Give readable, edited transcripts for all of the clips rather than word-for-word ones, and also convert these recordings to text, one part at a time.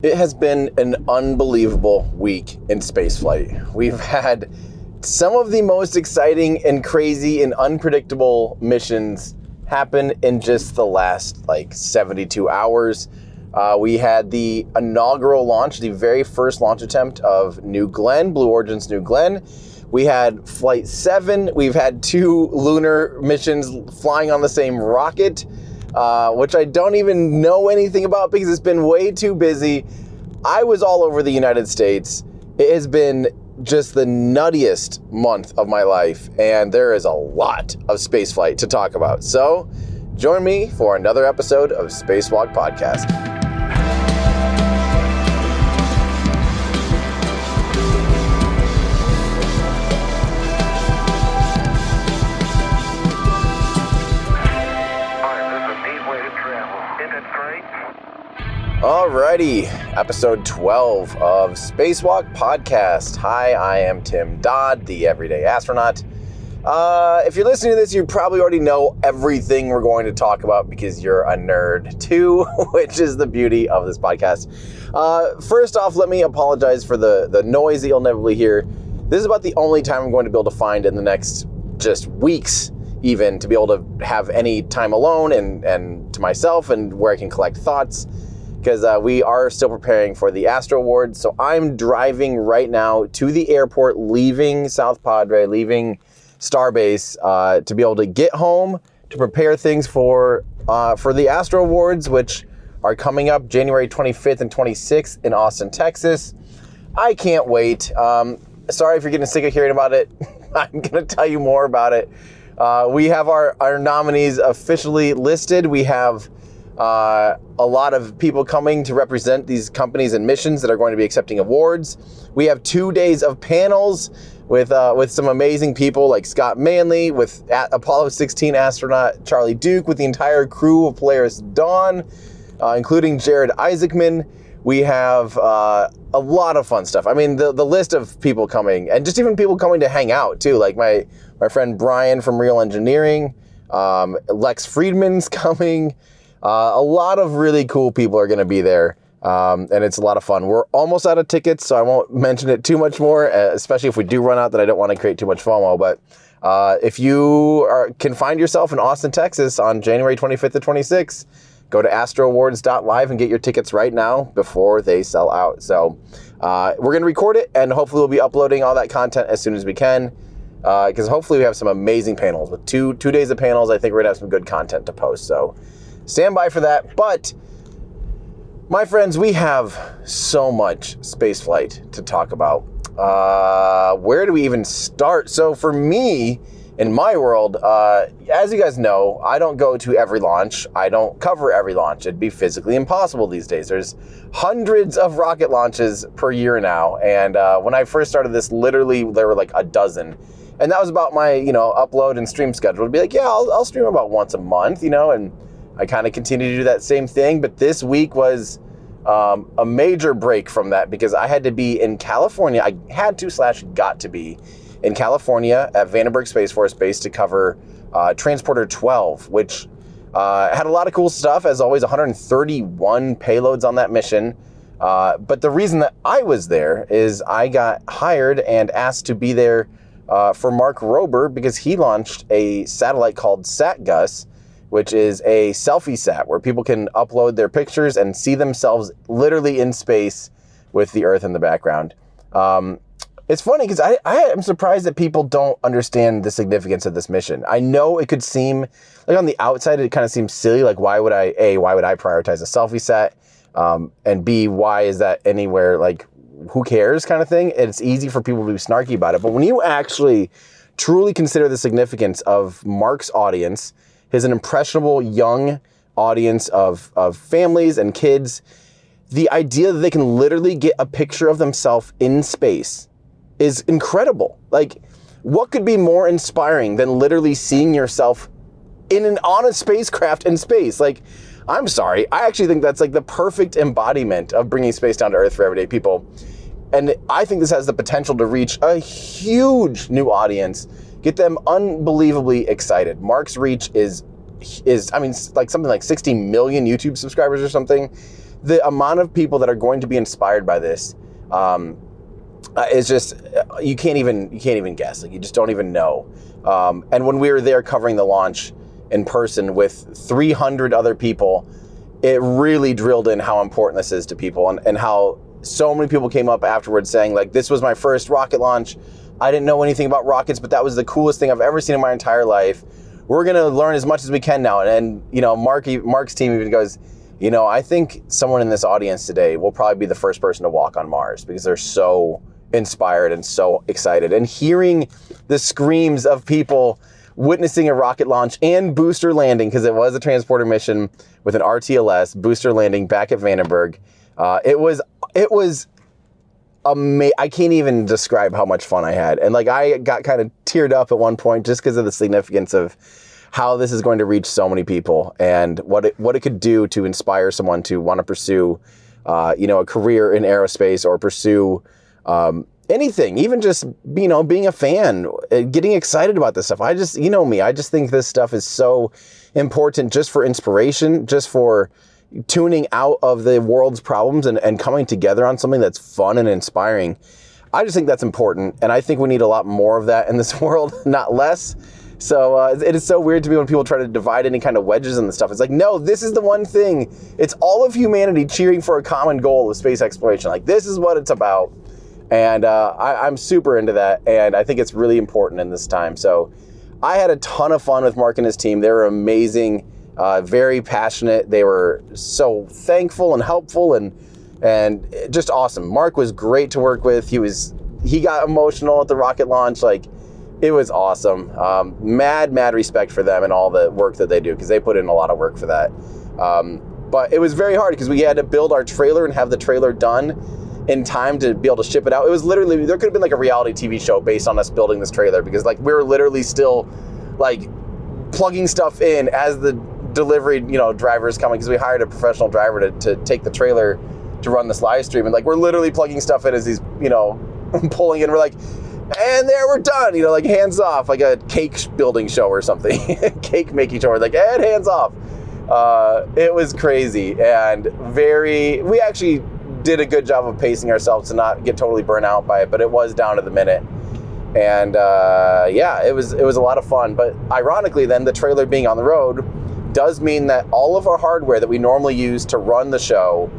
It has been an unbelievable week in spaceflight. We've had some of the most exciting and crazy and unpredictable missions happen in just the last 72 hours. We had the inaugural launch, the very first launch attempt of New Glenn, Blue Origin's New Glenn. We had Flight 7. We've had 2 lunar missions flying on the same rocket, which I don't even know anything about because it's been way too busy. I was all over the United States. It has been just the nuttiest month of my life, and there is a lot of spaceflight to talk about. So join me for another episode of Spacewalk Podcast. Alrighty, episode 12 of Spacewalk Podcast. Hi, I am Tim Dodd, the Everyday Astronaut. If you're listening to this, you probably already know everything we're going to talk about because you're a nerd too, which is the beauty of this podcast. First off, let me apologize for the noise that you'll inevitably hear. This is about the only time I'm going to be able to find in the next just weeks even to be able to have any time alone and to myself and where I can collect thoughts. Because we are still preparing for the Astro Awards. So I'm driving right now to the airport, leaving South Padre, leaving Starbase, to be able to get home, to prepare things for the Astro Awards, which are coming up January 25th and 26th in Austin, Texas. I can't wait. Sorry if you're getting sick of hearing about it. I'm going to tell you more about it. We have our nominees officially listed. We have a lot of people coming to represent these companies and missions that are going to be accepting awards. We have 2 days of panels with some amazing people like Scott Manley, with Apollo 16 astronaut Charlie Duke, with the entire crew of Polaris Dawn, including Jared Isaacman. We have a lot of fun stuff. I mean, the list of people coming, and just even people coming to hang out too, like my friend Brian from Real Engineering, Lex Friedman's coming. A lot of really cool people are going to be there, and it's a lot of fun. We're almost out of tickets, so I won't mention it too much more, especially if we do run out, that I don't want to create too much FOMO. But if you can find yourself in Austin, Texas on January 25th to 26th, go to astroowards.live and get your tickets right now before they sell out. So we're going to record it, and hopefully we'll be uploading all that content as soon as we can, because hopefully we have some amazing panels. With two days of panels, I think we're going to have some good content to post. So stand by for that. But my friends, we have so much spaceflight to talk about. Where do we even start? So for me, in my world, as you guys know, I don't go to every launch. I don't cover every launch. It'd be physically impossible these days. There's hundreds of rocket launches per year now. And when I first started this, literally there were like a dozen. And that was about my, upload and stream schedule. To be like, yeah, I'll stream about once a month, and I kind of continue to do that same thing. But this week was a major break from that because I had to be in California. I had to / got to be in California at Vandenberg Space Force Base to cover Transporter 12, which had a lot of cool stuff. As always, 131 payloads on that mission. But the reason that I was there is I got hired and asked to be there for Mark Rober because he launched a satellite called SatGus, which is a selfie sat where people can upload their pictures and see themselves literally in space with the Earth in the background. It's funny because I am surprised that people don't understand the significance of this mission. I know it could seem, like on the outside, it kind of seems silly. Like, why would I prioritize a selfie sat? And B, why is that anywhere? Like, who cares kind of thing? It's easy for people to be snarky about it. But when you actually truly consider the significance of Mark's audience, his an impressionable young audience of families and kids, the idea that they can literally get a picture of themselves in space is incredible. Like, what could be more inspiring than literally seeing yourself on a spacecraft in space? Like, I'm sorry, I actually think that's like the perfect embodiment of bringing space down to Earth for everyday people. And I think this has the potential to reach a huge new audience, get them unbelievably excited. Mark's reach is I mean, like something like 60 million YouTube subscribers or something. the amount of people that are going to be inspired by this is just, you can't even guess. Like, you just don't even know. And when we were there covering the launch in person with 300 other people, it really drilled in how important this is to people, and how so many people came up afterwards saying, like, this was my first rocket launch. I didn't know anything about rockets, but that was the coolest thing I've ever seen in my entire life. We're going to learn as much as we can now. And you know, Mark's team even goes, you know, I think someone in this audience today will probably be the first person to walk on Mars, because they're so inspired and so excited. And hearing the screams of people witnessing a rocket launch and booster landing, because it was a transporter mission with an RTLS booster landing back at Vandenberg. It was amazing. I can't even describe how much fun I had. And like, I got kind of teared up at one point just because of the significance of how this is going to reach so many people, and what it could do to inspire someone to want to pursue, you know, a career in aerospace, or pursue anything, even just, you know, being a fan, getting excited about this stuff. I just, you know me, I just think this stuff is so important, just for inspiration, just for tuning out of the world's problems and coming together on something that's fun and inspiring. I just think that's important, and I think we need a lot more of that in this world, not less. So it is so weird to me when people try to divide any kind of wedges in the stuff. It's like, no, this is the one thing. It's all of humanity cheering for a common goal of space exploration. Like, this is what it's about. And I'm super into that, and I think it's really important in this time. So I had a ton of fun with Mark and his team. They were amazing, very passionate. They were so thankful and helpful, and just awesome. Mark was great to work with. He got emotional at the rocket launch. Like, it was awesome. Mad respect for them and all the work that they do, because they put in a lot of work for that. But it was very hard, because we had to build our trailer and have the trailer done in time to be able to ship it out. It was literally, there could have been like a reality TV show based on us building this trailer, because like, we were literally still like plugging stuff in as the delivery, you know, drivers coming, because we hired a professional driver to take the trailer to run this live stream, and like, we're literally plugging stuff in as he's, you know, pulling in. We're like, and there, we're done, you know, like, hands off, like a cake building show or something. Cake making show. We're like, and hands off. It was crazy, and we actually did a good job of pacing ourselves to not get totally burnt out by it, but it was down to the minute. And yeah, it was a lot of fun. But ironically, then, the trailer being on the road does mean that all of our hardware that we normally use to run the show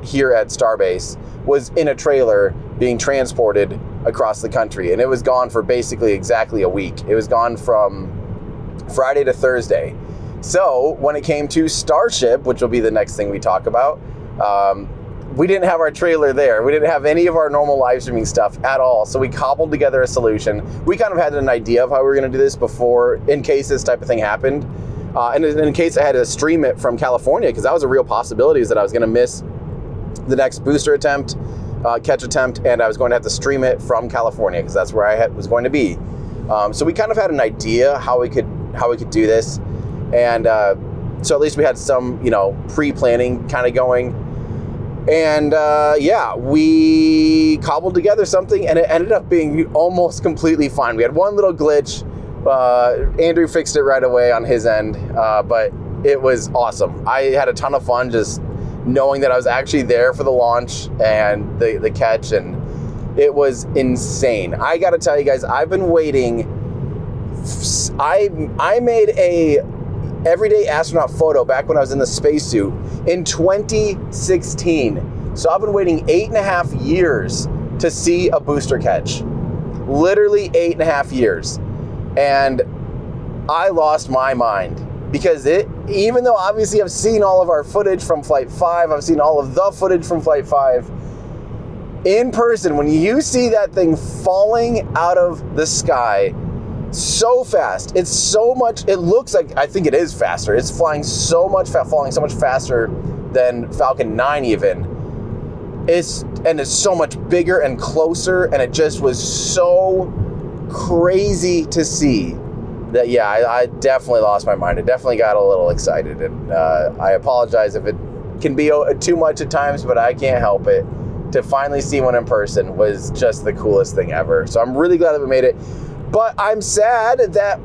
here at Starbase was in a trailer being transported across the country, and it was gone for basically exactly a week. It was gone from Friday to Thursday. So when it came to Starship, which will be the next thing we talk about, we didn't have our trailer there. We didn't have any of our normal live streaming stuff at all. So we cobbled together a solution. We kind of had an idea of how we were going to do this before, in case this type of thing happened. And in case I had to stream it from California, because that was a real possibility, is that I was going to miss the next booster attempt, catch attempt, and I was going to have to stream it from California, because that's where I was going to be. So we kind of had an idea how we could do this. And so at least we had some, you know, pre-planning kind of going. And yeah, we cobbled together something, and it ended up being almost completely fine. We had one little glitch. Andrew fixed it right away on his end, but it was awesome. I had a ton of fun just knowing that I was actually there for the launch and the catch, and it was insane. I got to tell you guys, I've been waiting. I made a everyday astronaut photo back when I was in the spacesuit in 2016. So I've been waiting 8.5 years to see a booster catch. Literally 8.5 years. And I lost my mind, because even though obviously I've seen all of our footage from Flight 5, I've seen all of the footage from Flight 5, in person, when you see that thing falling out of the sky so fast, it's so much, it looks like, I think it is faster. It's flying so much, falling so much faster than Falcon 9 even. It's so much bigger and closer, and it just was so crazy to see that, yeah, I definitely lost my mind. I definitely got a little excited, and I apologize if it can be too much at times, but I can't help it. To finally see one in person was just the coolest thing ever. So I'm really glad that we made it. But I'm sad that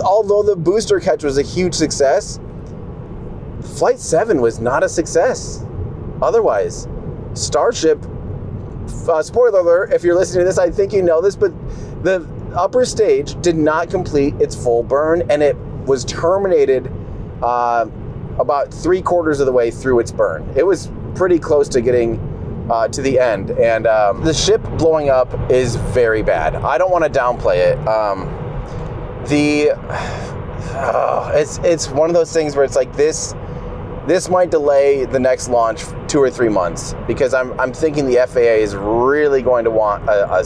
although the booster catch was a huge success, Flight 7 was not a success. otherwise. Starship, spoiler alert, if you're listening to this, I think you know this, but the upper stage did not complete its full burn, and it was terminated about 3/4 of the way through its burn. It was pretty close to getting to the end, and the ship blowing up is very bad. I don't want to downplay it. It's one of those things where it's like this might delay the next launch 2 or 3 months, because I'm thinking the FAA is really going to want a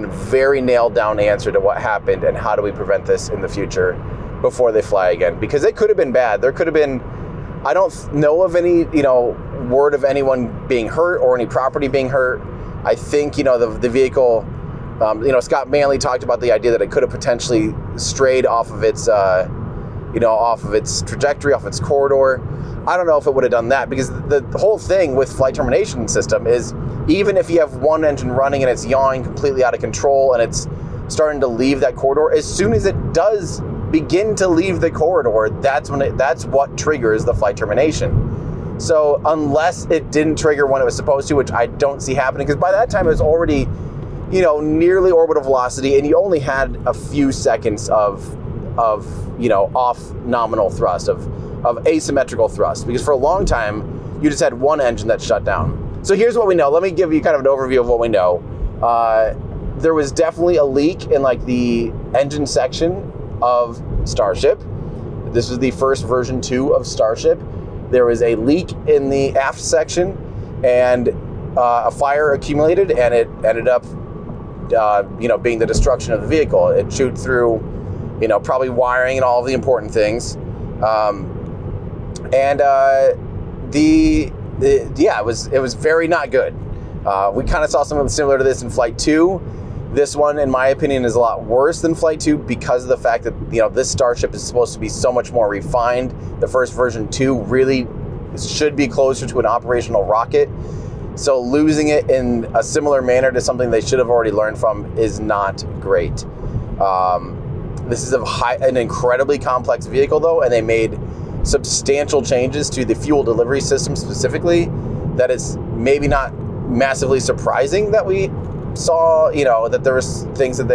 very nailed down answer to what happened and how do we prevent this in the future before they fly again, because it could have been bad. There could have been, I don't know of any, word of anyone being hurt or any property being hurt. I think, the vehicle, Scott Manley talked about the idea that it could have potentially strayed off of its, off of its trajectory, off its corridor. I don't know if it would have done that, because the whole thing with flight termination system is, even if you have one engine running and it's yawing completely out of control and it's starting to leave that corridor, as soon as it does begin to leave the corridor, that's what triggers the flight termination. So unless it didn't trigger when it was supposed to, which I don't see happening, because by that time it was already, nearly orbital velocity, and you only had a few seconds of off nominal thrust, of asymmetrical thrust, because for a long time you just had one engine that shut down. So here's what we know. Let me give you kind of an overview of what we know. There was definitely a leak in the engine section of Starship. This was the first version 2 of Starship. There was a leak in the aft section, and a fire accumulated, and it ended up being the destruction of the vehicle. It chewed through probably wiring and all of the important things. It was very not good. We kind of saw something similar to this in Flight 2. This one, in my opinion, is a lot worse than Flight 2, because of the fact that, this Starship is supposed to be so much more refined. The first version 2 really should be closer to an operational rocket. So losing it in a similar manner to something they should have already learned from is not great. This is an incredibly complex vehicle, though, and they made substantial changes to the fuel delivery system specifically that is maybe not massively surprising that we saw, that there was things that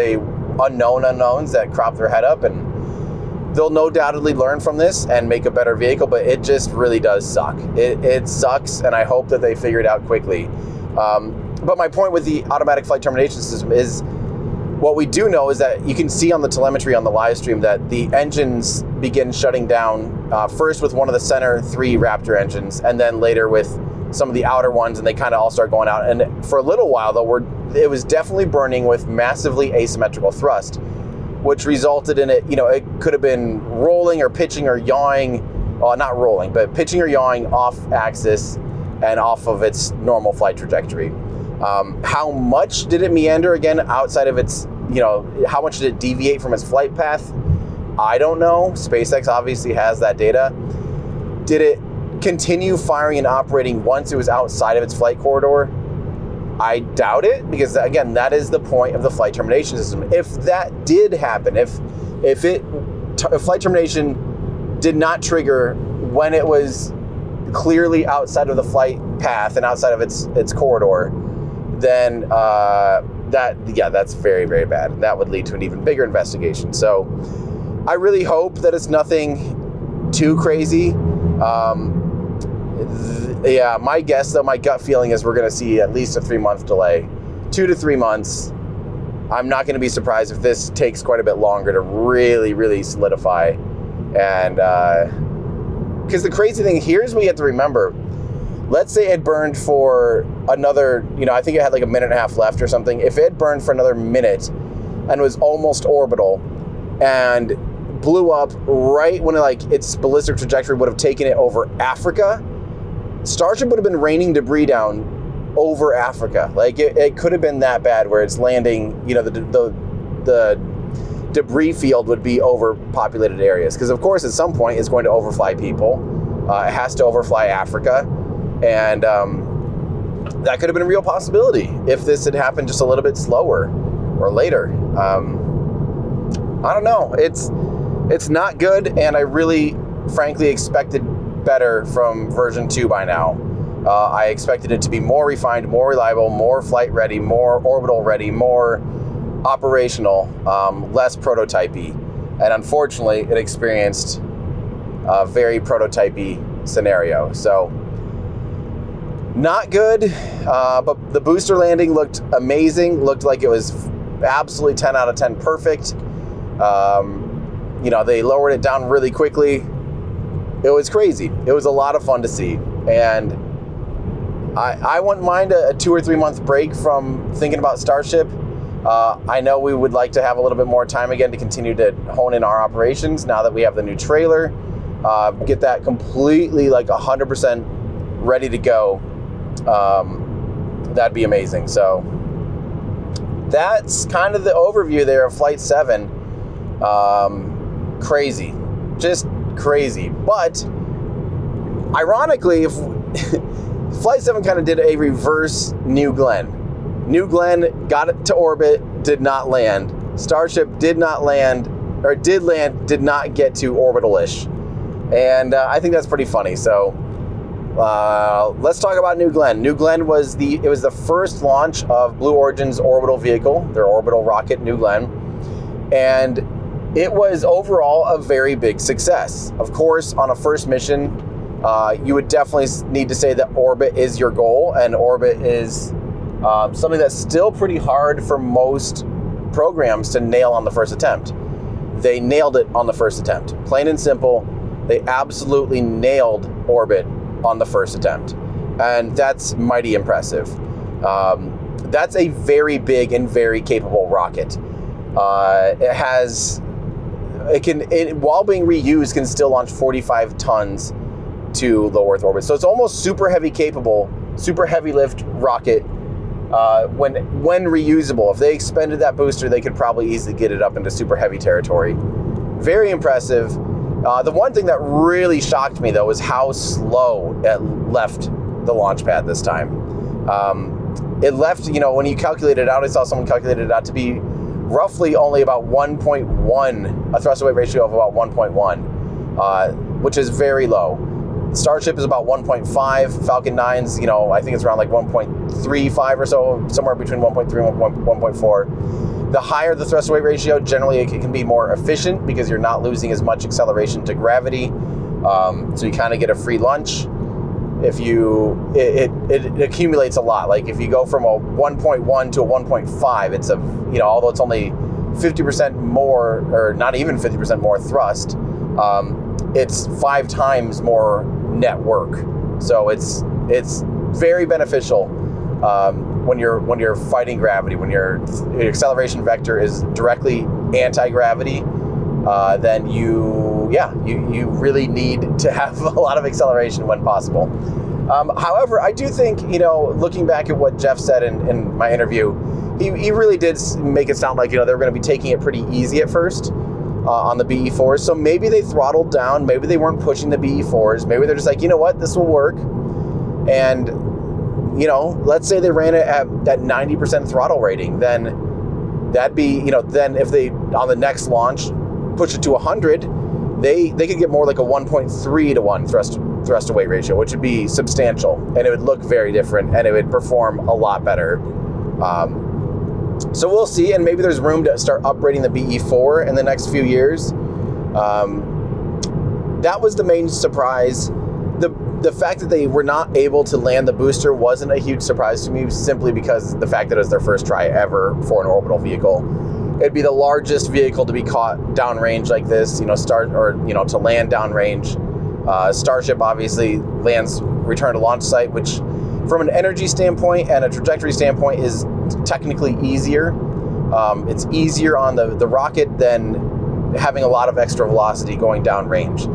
unknowns that crop their head up, and they'll no doubtedly learn from this and make a better vehicle, but it just really does suck. It sucks, and I hope that they figure it out quickly. But my point with the automatic flight termination system is, what we do know is that you can see on the telemetry on the live stream that the engines begin shutting down, first with one of the center 3 Raptor engines, and then later with some of the outer ones, and they kind of all start going out. And for a little while, though, it was definitely burning with massively asymmetrical thrust, which resulted in it, it could have been rolling or pitching or yawing, well, not rolling, but pitching or yawing off axis and off of its normal flight trajectory. How much did it meander again outside of its, how much did it deviate from its flight path? I don't know. SpaceX obviously has that data. Did it continue firing and operating once it was outside of its flight corridor? I doubt it, because again, that is the point of the flight termination system. If that did happen, if flight termination did not trigger when it was clearly outside of the flight path and outside of its corridor, then that's very, very bad. That would lead to an even bigger investigation. So I really hope that it's nothing too crazy. My guess, though, my gut feeling is we're going to see at least a 3-month delay, 2 to 3 months. I'm not going to be surprised if this takes quite a bit longer to really, really solidify. And because the crazy thing, here's what you have to remember. Let's say it burned for another, I think it had like a minute and a half left or something. If it burned for another minute and was almost orbital and blew up right when its ballistic trajectory would have taken it over Africa, Starship would have been raining debris down over Africa. It could have been that bad, where it's landing, the debris field would be over populated areas. Because of course, at some point, it's going to overfly people. It has to overfly Africa. And that could have been a real possibility if this had happened just a little bit slower or later. I don't know. It's not good, and I really, frankly, expected better from version 2 by now. I expected it to be more refined, more reliable, more flight ready, more orbital ready, more operational, less prototypey. And unfortunately, it experienced a very prototypey scenario. So, not good, but the booster landing looked amazing. Looked like it was absolutely 10 out of 10 perfect. They lowered it down really quickly. It was crazy. It was a lot of fun to see. And I wouldn't mind a 2 or 3 month break from thinking about Starship. I know we would like to have a little bit more time again to continue to hone in our operations now that we have the new trailer. Get that completely 100% ready to go. That'd be amazing. So that's kind of the overview there of Flight 7. Crazy. Just crazy. But ironically, if Flight 7 kind of did a reverse New Glenn. New Glenn got it to orbit, did not land. Starship did not land, or did land, did not get to orbital-ish. And I think that's pretty funny. So let's talk about New Glenn. New Glenn was the first launch of Blue Origin's orbital vehicle, their orbital rocket, New Glenn. And it was overall a very big success. Of course, on a first mission, you would definitely need to say that orbit is your goal, and orbit is something that's still pretty hard for most programs to nail on the first attempt. They nailed it on the first attempt. Plain and simple, they absolutely nailed orbit on the first attempt. And that's mighty impressive. That's a very big and very capable rocket. While being reused, can still launch 45 tons to low Earth orbit. So it's almost super heavy capable, super heavy lift rocket. When reusable, if they expended that booster, they could probably easily get it up into super heavy territory. Very impressive. The one thing that really shocked me, though, was how slow it left the launch pad this time. It left, when you calculate it out, I saw someone calculate it out to be roughly only about 1.1, a thrust-to-weight ratio of about 1.1, which is very low. Starship is about 1.5. Falcon 9's, I think it's around 1.35 or so, somewhere between 1.3 and 1.4. The higher the thrust-to-weight ratio, generally it can be more efficient because you're not losing as much acceleration to gravity. So you kind of get a free lunch. If it accumulates a lot. Like if you go from a 1.1 to a 1.5, it's although it's only 50% more, or not even 50% more thrust, it's 5 times more net work. So it's very beneficial when you're fighting gravity. When your acceleration vector is directly anti-gravity, then you really need to have a lot of acceleration when possible. However, I do think, looking back at what Jeff said in my interview, he really did make it sound like, they were going to be taking it pretty easy at first on the BE4s. So maybe they throttled down. Maybe they weren't pushing the BE4s. Maybe they're just like, you know what, this will work. And, let's say they ran it at 90% throttle rating. Then that'd be, then if they, on the next launch, push it to 100, they could get more like a 1.3 to 1 thrust to weight ratio, which would be substantial, and it would look very different, and it would perform a lot better. So we'll see, and maybe there's room to start upgrading the BE4 in the next few years. That was the main surprise. The fact that they were not able to land the booster wasn't a huge surprise to me, simply because the fact that it was their first try ever for an orbital vehicle. It'd be the largest vehicle to be caught downrange like this, to land downrange. Starship obviously lands return to launch site, which from an energy standpoint and a trajectory standpoint is technically easier. It's easier on the rocket than having a lot of extra velocity going downrange.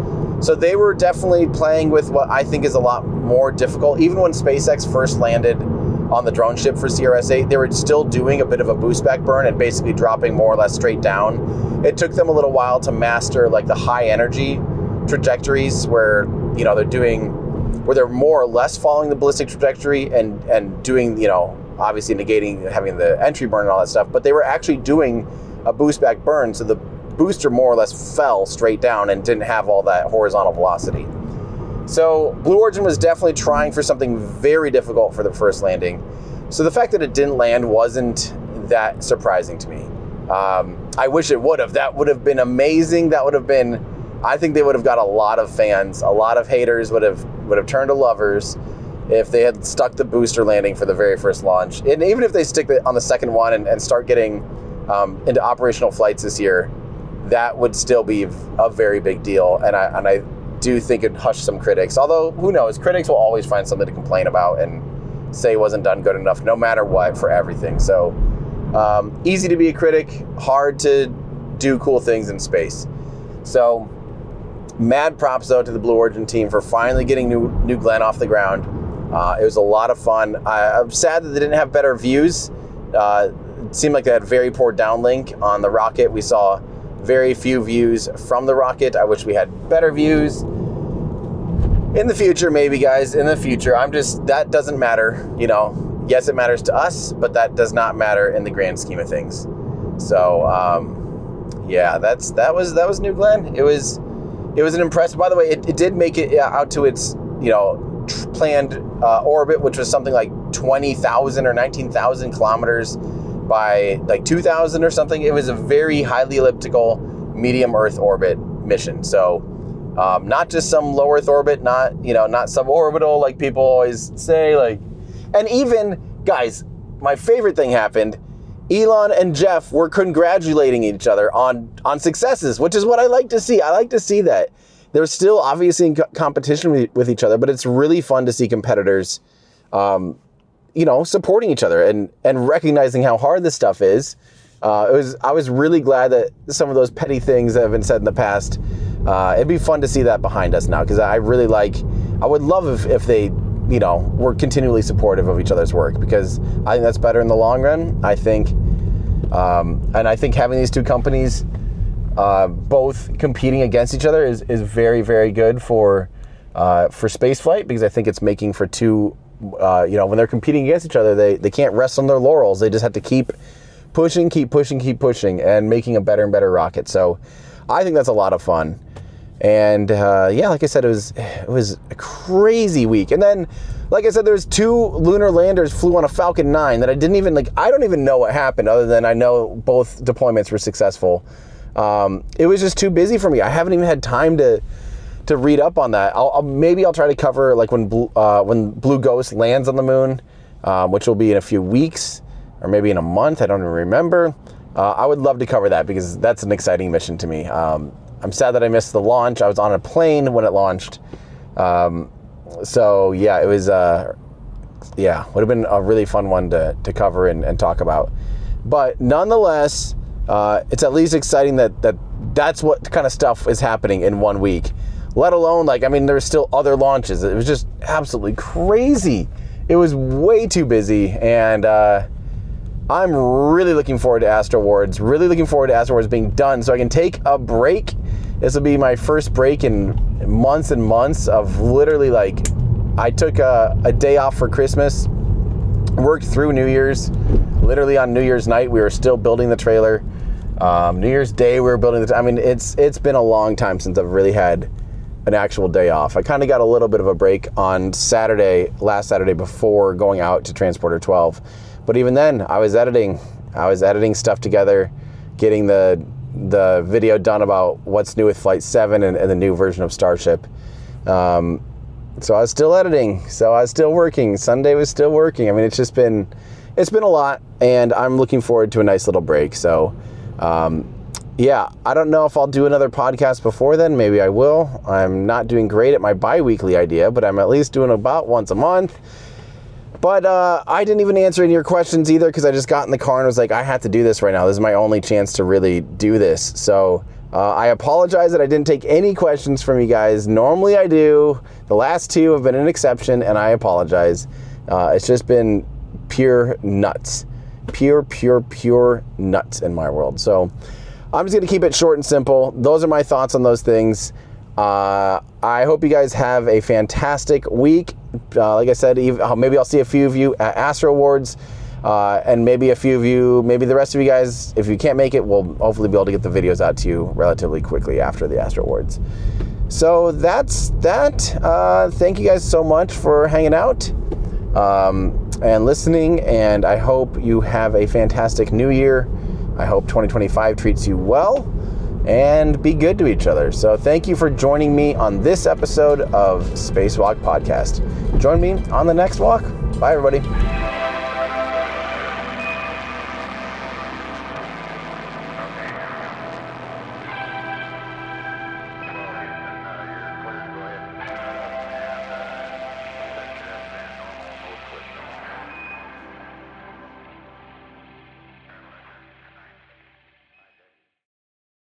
So they were definitely playing with what I think is a lot more difficult. Even when SpaceX first landed on the drone ship for CRS-8, they were still doing a bit of a boost back burn and basically dropping more or less straight down. It took them a little while to master the high energy trajectories where they're more or less following the ballistic trajectory and doing, obviously negating having the entry burn and all that stuff, but they were actually doing a boost back burn, so the booster more or less fell straight down and didn't have all that horizontal velocity. So Blue Origin was definitely trying for something very difficult for the first landing. So the fact that it didn't land wasn't that surprising to me. I wish it would have. That would have been amazing. That would have been, I think they would have got a lot of fans. A lot of haters would have turned to lovers if they had stuck the booster landing for the very first launch. And even if they stick it on the second one and start getting into operational flights this year, that would still be a very big deal. And I do think it hushed some critics. Although, who knows? Critics will always find something to complain about and say it wasn't done good enough, no matter what, for everything. So easy to be a critic, hard to do cool things in space. So mad props, though, to the Blue Origin team for finally getting New Glenn off the ground. It was a lot of fun. I'm sad that they didn't have better views. It seemed like they had very poor downlink on the rocket. We saw very few views from the rocket. I wish we had better views. In the future, maybe, guys, in the future. That doesn't matter, you know. Yes, it matters to us, but that does not matter in the grand scheme of things. So, yeah, that was New Glenn. It was an impressive. By the way, it did make it out to its, you know, planned orbit, which was something like 20,000 or 19,000 kilometers by like 2,000 or something. It was a very highly elliptical medium Earth orbit mission. So not just some low Earth orbit, not suborbital like people always say. Like, and even, guys, my favorite thing happened. Elon and Jeff were congratulating each other on successes, which is what I like to see. I like to see that. They're still obviously in competition with each other, but it's really fun to see competitors, supporting each other and recognizing how hard this stuff is. I was really glad that some of those petty things that have been said in the past, it'd be fun to see that behind us now, because I would love if they, were continually supportive of each other's work, because I think that's better in the long run. I think, and I think having these two companies both competing against each other is very, very good for spaceflight, because I think it's making for two, when they're competing against each other, they can't rest on their laurels. They just have to keep pushing, and making a better and better rocket. So I think that's a lot of fun. And like I said, it was a crazy week. And then, like I said, there's 2 lunar landers flew on a Falcon 9 that I don't even know what happened, other than I know both deployments were successful. It was just too busy for me. I haven't even had time to read up on that. Maybe I'll try to cover like when Blue Ghost lands on the moon, which will be in a few weeks or maybe in a month. I don't even remember. I would love to cover that, because that's an exciting mission to me. I'm sad that I missed the launch. I was on a plane when it launched. So yeah, it was, would have been a really fun one to cover and talk about. But nonetheless, it's at least exciting that's what kind of stuff is happening in 1 week. Let alone, there's still other launches. It was just absolutely crazy. It was way too busy, and I'm really looking forward to Astro Awards. Really looking forward to Astro Awards being done, so I can take a break. This will be my first break in months and months of literally, I took a day off for Christmas, worked through New Year's. Literally on New Year's night, we were still building the trailer. New Year's Day, we were building it's been a long time since I've really had an actual day off. I kind of got a little bit of a break on last Saturday before going out to Transporter 12. But even then, I was editing stuff together, getting the video done about what's new with Flight 7 and the new version of Starship. So I was still editing. So I was still working. Sunday was still working. It's been a lot, and I'm looking forward to a nice little break. So, I don't know if I'll do another podcast before then. Maybe I will. I'm not doing great at my bi-weekly idea, but I'm at least doing about once a month. But I didn't even answer any of your questions either, because I just got in the car and was like, I have to do this right now. This is my only chance to really do this. So I apologize that I didn't take any questions from you guys. Normally I do. The last 2 have been an exception, and I apologize. It's just been pure nuts. Pure nuts in my world. So I'm just going to keep it short and simple. Those are my thoughts on those things. I hope you guys have a fantastic week. Like I said, maybe I'll see a few of you at Astro Awards, and maybe a few of you, maybe the rest of you guys, if you can't make it, we'll hopefully be able to get the videos out to you relatively quickly after the Astro Awards. So that's that. Thank you guys so much for hanging out and listening, and I hope you have a fantastic new year. I hope 2025 treats you well, and be good to each other. So thank you for joining me on this episode of Spacewalk Podcast. Join me on the next walk. Bye, everybody.